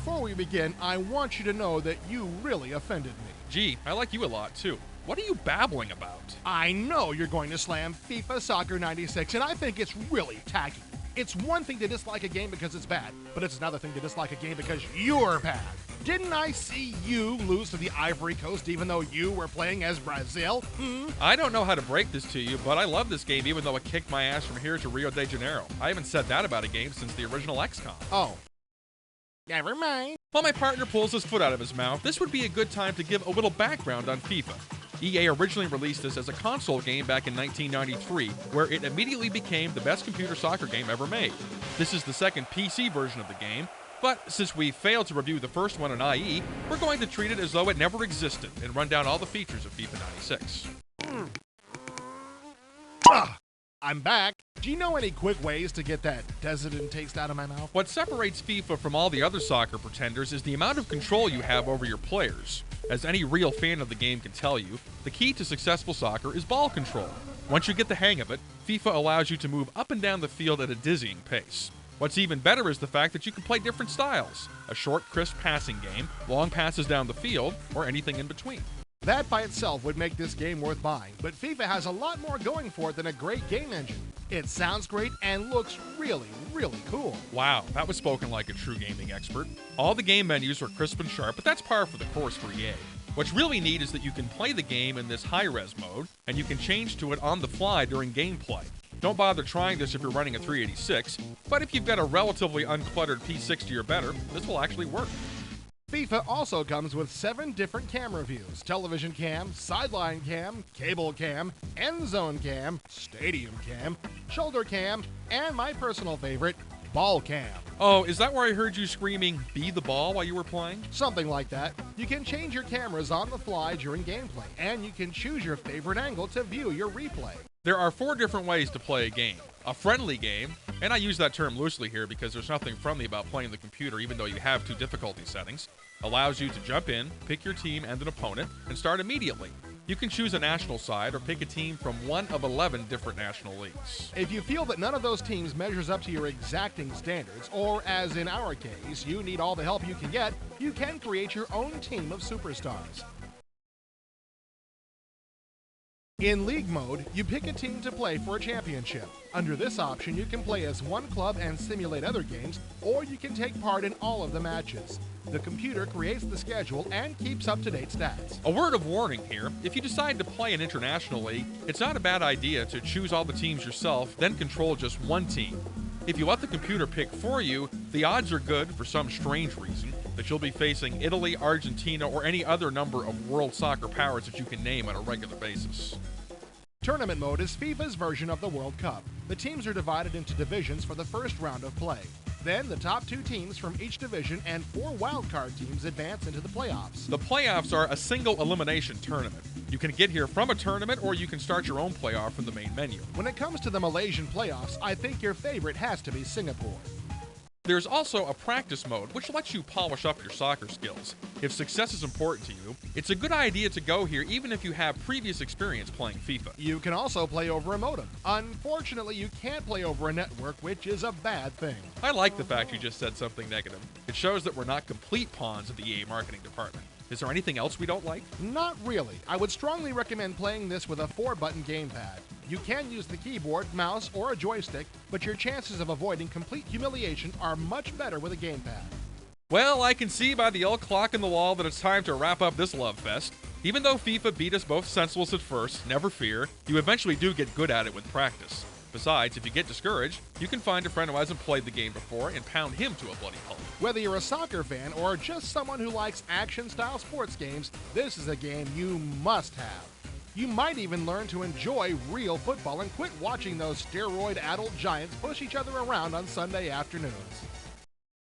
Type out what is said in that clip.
before we begin, I want you to know that you really offended me. Gee, I like you a lot, too. What are you babbling about? I know you're going to slam FIFA Soccer 96, and I think it's really tacky. It's one thing to dislike a game because it's bad, but it's another thing to dislike a game because you're bad. Didn't I see you lose to the Ivory Coast even though you were playing as Brazil? I don't know how to break this to you, but I love this game even though it kicked my ass from here to Rio de Janeiro. I haven't said that about a game since the original XCOM. Oh. Never mind. While my partner pulls his foot out of his mouth, this would be a good time to give a little background on FIFA. EA originally released this as a console game back in 1993, where it immediately became the best computer soccer game ever made. This is the second PC version of the game, but since we failed to review the first one in IE, we're going to treat it as though it never existed and run down all the features of FIFA 96. I'm back. Do you know any quick ways to get that Desitin taste out of my mouth? What separates FIFA from all the other soccer pretenders is the amount of control you have over your players. As any real fan of the game can tell you, the key to successful soccer is ball control. Once you get the hang of it, FIFA allows you to move up and down the field at a dizzying pace. What's even better is the fact that you can play different styles: a short, crisp passing game, long passes down the field, or anything in between. That by itself would make this game worth buying, but FIFA has a lot more going for it than a great game engine. It sounds great and looks really, really cool. Wow, that was spoken like a true gaming expert. All the game menus are crisp and sharp, but that's par for the course for EA. What's really neat is that you can play the game in this high-res mode, and you can change to it on the fly during gameplay. Don't bother trying this if you're running a 386, but if you've got a relatively uncluttered P60 or better, this will actually work. FIFA also comes with 7 different camera views: television cam, sideline cam, cable cam, end zone cam, stadium cam, shoulder cam, and my personal favorite, ball cam. Oh, is that where I heard you screaming, "Be the ball," while you were playing? Something like that. You can change your cameras on the fly during gameplay, and you can choose your favorite angle to view your replay. There are 4 different ways to play a game. A friendly game, and I use that term loosely here because there's nothing friendly about playing the computer even though you have 2 difficulty settings, allows you to jump in, pick your team and an opponent, and start immediately. You can choose a national side or pick a team from one of 11 different national leagues. If you feel that none of those teams measures up to your exacting standards, or as in our case, you need all the help you can get, you can create your own team of superstars. In League Mode, you pick a team to play for a championship. Under this option, you can play as one club and simulate other games, or you can take part in all of the matches. The computer creates the schedule and keeps up-to-date stats. A word of warning here: if you decide to play an international league, it's not a bad idea to choose all the teams yourself, then control just one team. If you let the computer pick for you, the odds are good, for some strange reason, that you'll be facing Italy, Argentina, or any other number of world soccer powers that you can name on a regular basis. Tournament mode is FIFA's version of the World Cup. The teams are divided into divisions for the first round of play. Then the top 2 teams from each division and 4 wildcard teams advance into the playoffs. The playoffs are a single elimination tournament. You can get here from a tournament, or you can start your own playoff from the main menu. When it comes to the Malaysian playoffs, I think your favorite has to be Singapore. There's also a practice mode, which lets you polish up your soccer skills. If success is important to you, it's a good idea to go here even if you have previous experience playing FIFA. You can also play over a modem. Unfortunately, you can't play over a network, which is a bad thing. I like the fact you just said something negative. It shows that we're not complete pawns of the EA marketing department. Is there anything else we don't like? Not really. I would strongly recommend playing this with a 4-button gamepad. You can use the keyboard, mouse, or a joystick, but your chances of avoiding complete humiliation are much better with a gamepad. Well, I can see by the old clock in the wall that it's time to wrap up this love fest. Even though FIFA beat us both senseless at first, never fear, you eventually do get good at it with practice. Besides, if you get discouraged, you can find a friend who hasn't played the game before and pound him to a bloody pulp. Whether you're a soccer fan or just someone who likes action-style sports games, this is a game you must have. You might even learn to enjoy real football and quit watching those steroid-addled giants push each other around on Sunday afternoons.